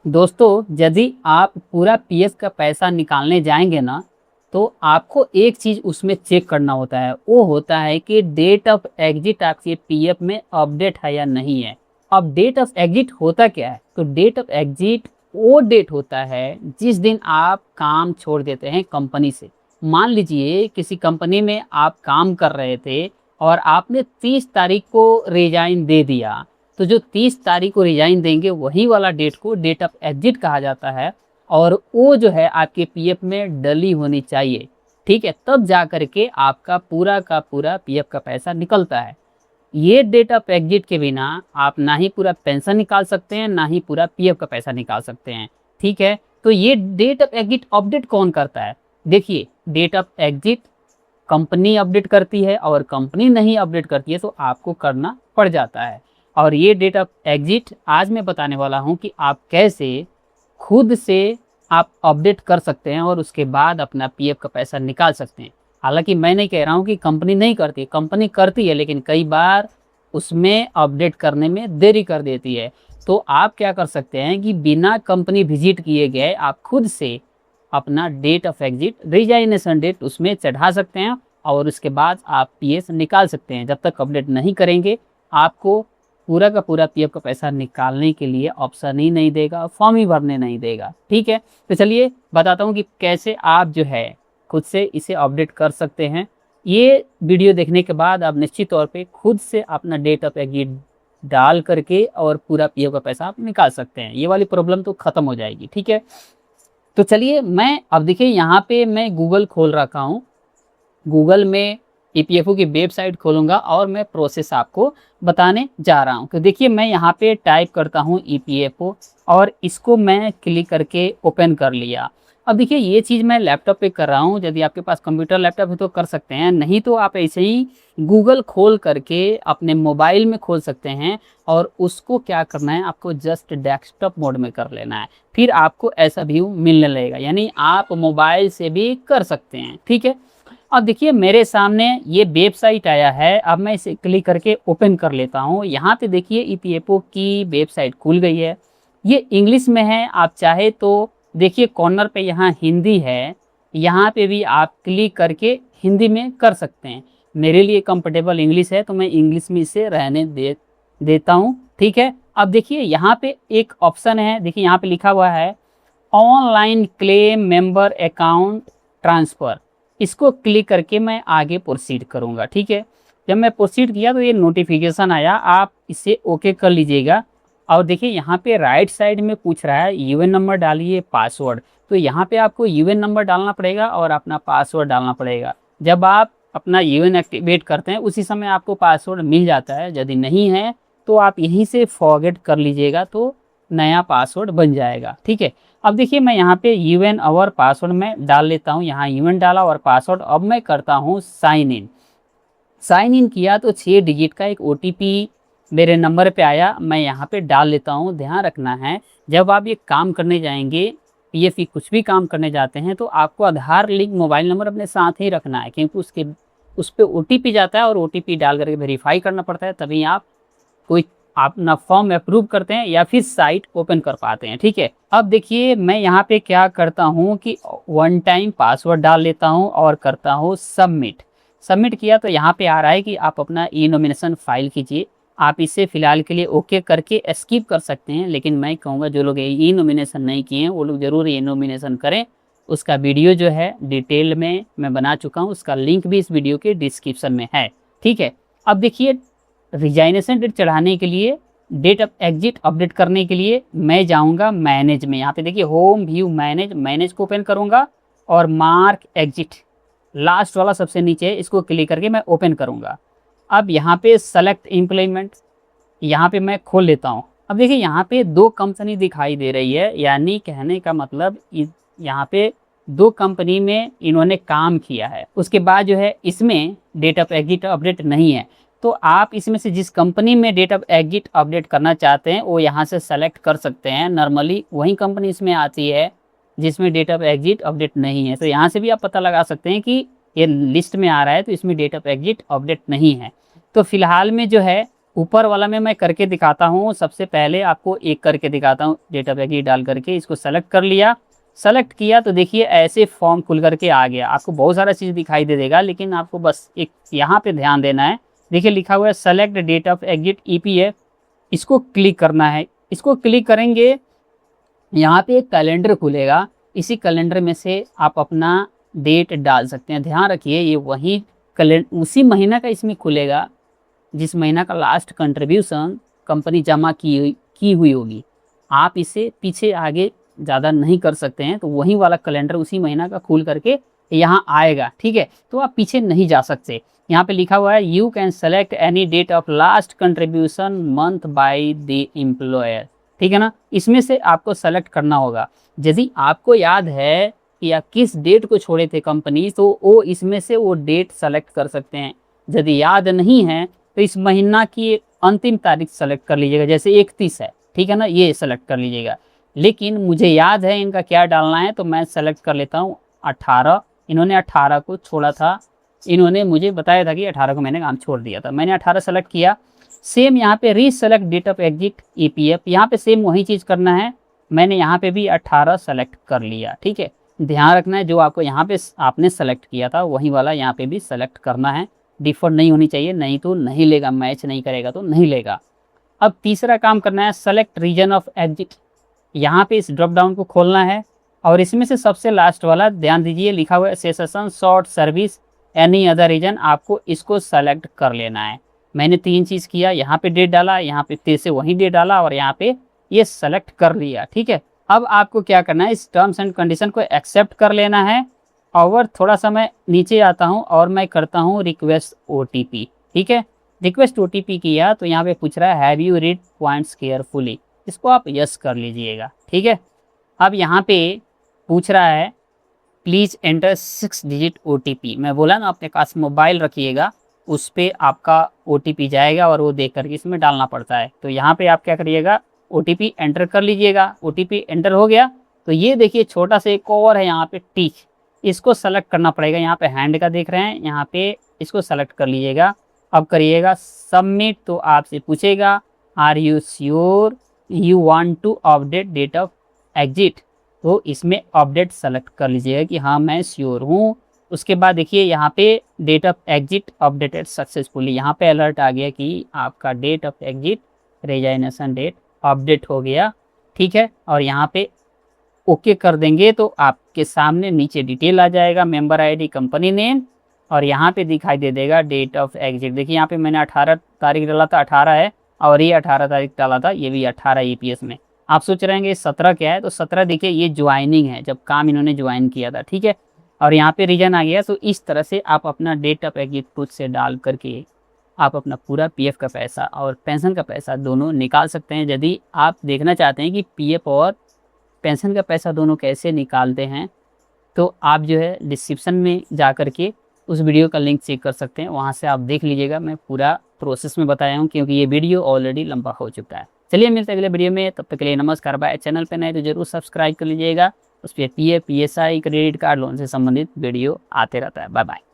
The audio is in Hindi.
दोस्तों, यदि आप पूरा पीएफ का पैसा निकालने जाएंगे ना, तो आपको एक चीज़ उसमें चेक करना होता है। वो होता है कि डेट ऑफ एग्जिट आपके पीएफ में अपडेट है या नहीं है। अब डेट ऑफ एग्जिट होता क्या है? तो डेट ऑफ एग्जिट वो डेट होता है जिस दिन आप काम छोड़ देते हैं कंपनी से। मान लीजिए किसी कंपनी में आप काम कर रहे थे और आपने 30 तारीख को रिजाइन दे दिया, तो जो 30 तारीख को रिजाइन देंगे वही वाला डेट को डेट ऑफ एग्जिट कहा जाता है। और वो जो है आपके पीएफ में डली होनी चाहिए, ठीक है, तब जा करके आपका पूरा का पूरा पीएफ का पैसा निकलता है। ये डेट ऑफ एग्जिट के बिना आप ना ही पूरा पेंशन निकाल सकते हैं, ना ही पूरा पीएफ का पैसा निकाल सकते हैं, ठीक है। तो ये डेट ऑफ एग्जिट अपडेट कौन करता है? देखिए, date of exit company update करती है, और कंपनी नहीं अपडेट करती है तो आपको करना पड़ जाता है। और ये डेट ऑफ एग्जिट आज मैं बताने वाला हूँ कि आप कैसे खुद से आप अपडेट कर सकते हैं और उसके बाद अपना पीएफ का पैसा निकाल सकते हैं। हालांकि मैं नहीं कह रहा हूँ कि कंपनी नहीं करती, कंपनी करती है, लेकिन कई बार उसमें अपडेट करने में देरी कर देती है। तो आप क्या कर सकते हैं कि बिना कंपनी विजिट किए गए आप खुद से अपना date of exit resignation date उसमें चढ़ा सकते हैं, और उसके बाद आप पीएफ निकाल सकते हैं। जब तक अपडेट नहीं करेंगे आपको पूरा का पूरा पीएफ का पैसा निकालने के लिए ऑप्शन ही नहीं देगा, फॉर्म ही भरने नहीं देगा, ठीक है। तो चलिए बताता हूँ कि कैसे आप जो है खुद से इसे अपडेट कर सकते हैं। ये वीडियो देखने के बाद आप निश्चित तौर पे खुद से अपना डेट ऑफ एग्जिट डाल करके और पूरा पीएफ का पैसा आप निकाल सकते हैं। ये वाली प्रॉब्लम तो खत्म हो जाएगी, ठीक है। तो चलिए मैं अब देखिए यहाँ पे मैं गूगल खोल रखा हूँ। गूगल में ईपीएफओ की वेबसाइट खोलूंगा और मैं प्रोसेस आपको बताने जा रहा हूं। तो देखिए मैं यहाँ पे टाइप करता हूँ ईपीएफओ, और इसको मैं क्लिक करके ओपन कर लिया। अब देखिए ये चीज़ मैं लैपटॉप पे कर रहा हूँ, यदि आपके पास कंप्यूटर लैपटॉप है तो कर सकते हैं, नहीं तो आप ऐसे ही गूगल खोल करके अपने मोबाइल में खोल सकते हैं। और उसको क्या करना है, आपको जस्ट डेस्कटॉप मोड में कर लेना है, फिर आपको ऐसा व्यू मिलने लगेगा। यानी आप मोबाइल से भी कर सकते हैं, ठीक है। अब देखिए मेरे सामने ये वेबसाइट आया है, अब मैं इसे क्लिक करके ओपन कर लेता हूँ। यहाँ पे देखिए ईपीएफओ की वेबसाइट खुल गई है। ये इंग्लिश में है, आप चाहे तो देखिए कॉर्नर पे यहाँ हिंदी है, यहाँ पे भी आप क्लिक करके हिंदी में कर सकते हैं। मेरे लिए कंफर्टेबल इंग्लिश है तो मैं इंग्लिश में इसे रहने देता हूँ, ठीक है। अब देखिए यहाँ पे एक ऑप्शन है, देखिए यहाँ पे लिखा हुआ है online claim member account transfer. इसको क्लिक करके मैं आगे प्रोसीड करूंगा, ठीक है। जब मैं प्रोसीड किया तो ये नोटिफिकेशन आया, आप इसे ओके कर लीजिएगा। और देखिए यहाँ पे राइट साइड में पूछ रहा है यूएन नंबर डालिए, पासवर्ड। तो यहाँ पे आपको यूएन नंबर डालना पड़ेगा और अपना पासवर्ड डालना पड़ेगा। जब आप अपना यूएन एक्टिवेट करते हैं उसी समय आपको पासवर्ड मिल जाता है, यदि नहीं है तो आप यहीं से फॉरगेट कर लीजिएगा, तो नया पासवर्ड बन जाएगा, ठीक है। अब देखिए मैं यहाँ पे यूएन और पासवर्ड में डाल लेता हूँ, यहाँ यूएन डाला और पासवर्ड। अब मैं करता हूँ साइन इन। साइन इन किया तो 6 डिजिट का एक ओटीपी मेरे नंबर पे आया, मैं यहाँ पे डाल लेता हूँ। ध्यान रखना है जब आप ये काम करने जाएंगे, पीएफ की कुछ भी काम करने जाते हैं, तो आपको आधार लिंक मोबाइल नंबर अपने साथ ही रखना है, क्योंकि उस पर ओटीपी जाता है और ओटीपी डाल करके वेरीफाई करना पड़ता है, तभी आप कोई अपना फॉर्म अप्रूव करते हैं या फिर साइट ओपन कर पाते हैं, ठीक है। अब देखिए मैं यहाँ पे क्या करता हूँ कि वन टाइम पासवर्ड डाल लेता हूँ और करता हूँ सबमिट। सबमिट किया तो यहाँ पे आ रहा है कि आप अपना ई नॉमिनेशन फाइल कीजिए। आप इसे फिलहाल के लिए ओके करके स्किप कर सकते हैं, लेकिन मैं कहूँगा जो लोग ई नॉमिनेशन नहीं किए हैं वो लोग ज़रूर ई नॉमिनेशन करें। उसका वीडियो जो है डिटेल में मैं बना चुका हूँ, उसका लिंक भी इस वीडियो के डिस्क्रिप्शन में है, ठीक है। अब देखिए रिजाइनेशन डेट चढ़ाने के लिए, डेट ऑफ एग्जिट अपडेट करने के लिए मैं जाऊंगा मैनेज में। यहाँ पे देखिए होम व्यू मैनेज को ओपन करूंगा और मार्क एग्जिट लास्ट वाला सबसे नीचे है, इसको क्लिक करके मैं ओपन करूंगा। अब यहाँ पे सेलेक्ट एम्प्लॉयमेंट, यहाँ पे मैं खोल लेता हूँ। अब देखिए यहाँ पे 2 कंपनी दिखाई दे रही है, यानी कहने का मतलब यहाँ पे 2 कंपनी में इन्होंने काम किया है। उसके बाद जो है इसमें डेट ऑफ एग्जिट अपडेट नहीं है, तो आप इसमें से जिस कंपनी में डेट ऑफ एग्जिट अपडेट करना चाहते हैं वो यहाँ से सेलेक्ट कर सकते हैं। नॉर्मली वही कंपनी इसमें आती है जिसमें डेट ऑफ एग्जिट अपडेट नहीं है, तो यहाँ से भी आप पता लगा सकते हैं कि ये लिस्ट में आ रहा है तो इसमें डेट ऑफ एग्जिट अपडेट नहीं है। तो फिलहाल में जो है ऊपर वाला में मैं करके दिखाता हूँ। सबसे पहले आपको एक करके दिखाता हूँ, डेट ऑफ एग्जिट डाल करके इसको सेलेक्ट कर लिया। सेलेक्ट किया तो देखिए ऐसे फॉर्म खुल करके आ गया। आपको बहुत सारा चीज़ दिखाई दे देगा, लेकिन आपको बस एक यहाँ पे ध्यान देना है। देखिए लिखा हुआ है select date of exit EPF, इसको क्लिक करना है। इसको क्लिक करेंगे, यहाँ पे एक कैलेंडर खुलेगा। इसी कैलेंडर में से आप अपना डेट डाल सकते हैं। ध्यान रखिए ये वही कैलेंडर उसी महीना का इसमें खुलेगा जिस महीना का लास्ट कंट्रीब्यूशन कंपनी जमा की हुई होगी। आप इसे पीछे आगे ज़्यादा नहीं कर सकते हैं, तो वही वाला कैलेंडर उसी महीना का खुल करके यहाँ आएगा। ठीक है, तो आप पीछे नहीं जा सकते। यहाँ पे लिखा हुआ है you can select any date of last contribution month by the employer. ठीक है ना, इसमें से आपको सेलेक्ट करना होगा। यदि आपको याद है कि आप किस डेट को छोड़े थे कंपनी, तो वो इसमें से वो डेट सेलेक्ट कर सकते हैं। यदि याद नहीं है तो इस महीना की अंतिम तारीख सेलेक्ट कर लीजिएगा, जैसे 31 है, ठीक है ना, ये सेलेक्ट कर लीजिएगा। लेकिन मुझे याद है इनका क्या डालना है, तो मैं सेलेक्ट कर लेता हूँ 18। इन्होंने 18 को छोड़ा था, इन्होंने मुझे बताया था कि 18 को मैंने काम छोड़ दिया था, मैंने 18 सेलेक्ट किया। सेम यहाँ पे reselect date of exit EPF, यहाँ पे सेम वही चीज़ करना है। मैंने यहाँ पे भी 18 सेलेक्ट कर लिया। ठीक है, ध्यान रखना है जो आपको यहाँ पे आपने सेलेक्ट किया था वही वाला यहाँ पे भी सेलेक्ट करना है। डिफ़ॉल्ट नहीं होनी चाहिए, नहीं तो नहीं लेगा, मैच नहीं करेगा तो नहीं लेगा। अब तीसरा काम करना है सेलेक्ट रीजन ऑफ एग्जिट। यहाँ पे इस ड्रॉप डाउन को खोलना है और इसमें से सबसे लास्ट वाला ध्यान दीजिए, लिखा हुआ है cessation short service any other reason, आपको इसको सेलेक्ट कर लेना है। मैंने 3 चीज़ किया, यहाँ पे डेट डाला, यहाँ पे फिर से वही डेट डाला और यहाँ पे ये सेलेक्ट कर लिया। ठीक है, अब आपको क्या करना है, इस टर्म्स एंड कंडीशन को एक्सेप्ट कर लेना है। और थोड़ा सा मैं नीचे आता हूँ और मैं करता हूँ रिक्वेस्ट ओटीपी। ठीक है, रिक्वेस्ट ओटीपी किया तो यहाँ पे पूछ रहा है have you read points carefully, इसको आप यस कर लीजिएगा। ठीक है, अब यहाँ पे पूछ रहा है प्लीज़ एंटर 6 डिजिट ओटीपी। मैं बोला ना अपने पास मोबाइल रखिएगा, उस पर आपका ओटीपी जाएगा और वो देख करके इसमें डालना पड़ता है। तो यहाँ पे आप क्या करिएगा, ओटीपी एंटर कर लीजिएगा। ओटीपी एंटर हो गया तो ये देखिए छोटा सा एक और है यहाँ पे टिक, इसको सेलेक्ट करना पड़ेगा। यहाँ पे हैंड का देख रहे हैं, यहाँ पे इसको सेलेक्ट कर लीजिएगा। अब करिएगा सबमिट, तो आपसे पूछेगा are you sure you want to update date of exit, तो इसमें अपडेट सेलेक्ट कर लीजिएगा कि हाँ मैं श्योर हूँ। उसके बाद देखिए यहाँ पे date of exit updated successfully, यहाँ पे अलर्ट आ गया कि आपका date of exit resignation date update हो गया। ठीक है, और यहाँ पे ओके कर देंगे तो आपके सामने नीचे डिटेल आ जाएगा, मेंबर आईडी, कंपनी नेम, और यहाँ पे दिखाई दे देगा डेट ऑफ एग्जिट। देखिए यहाँ पे मैंने 18 तारीख डाला था, 18 है, और ये 18 तारीख डाला था, ये भी 18 ईपीएस में। आप सोच रहे हैं 17 क्या है, तो 17 देखिए ये ज्वाइनिंग है, जब काम इन्होंने ज्वाइन किया था। ठीक है, और यहाँ पे रीजन आ गया। तो इस तरह से आप अपना डेट ऑफ एग्जिट खुद से डाल करके आप अपना पूरा पीएफ का पैसा और पेंशन का पैसा दोनों निकाल सकते हैं। यदि आप देखना चाहते हैं कि पीएफ और पेंशन का पैसा दोनों कैसे निकालते हैं, तो आप जो है डिस्क्रिप्शन में जा कर के उस वीडियो का लिंक चेक कर सकते हैं, वहाँ से आप देख लीजिएगा। मैं पूरा प्रोसेस में बताया हूँ क्योंकि ये वीडियो ऑलरेडी लंबा हो चुका है। चलिए मिलते हैं अगले वीडियो में, तब तक के लिए नमस्कार बाय। चैनल पे नए तो जरूर सब्सक्राइब कर लीजिएगा, उस पर PF, PSI, credit card, loan से संबंधित वीडियो आते रहता है। Bye bye.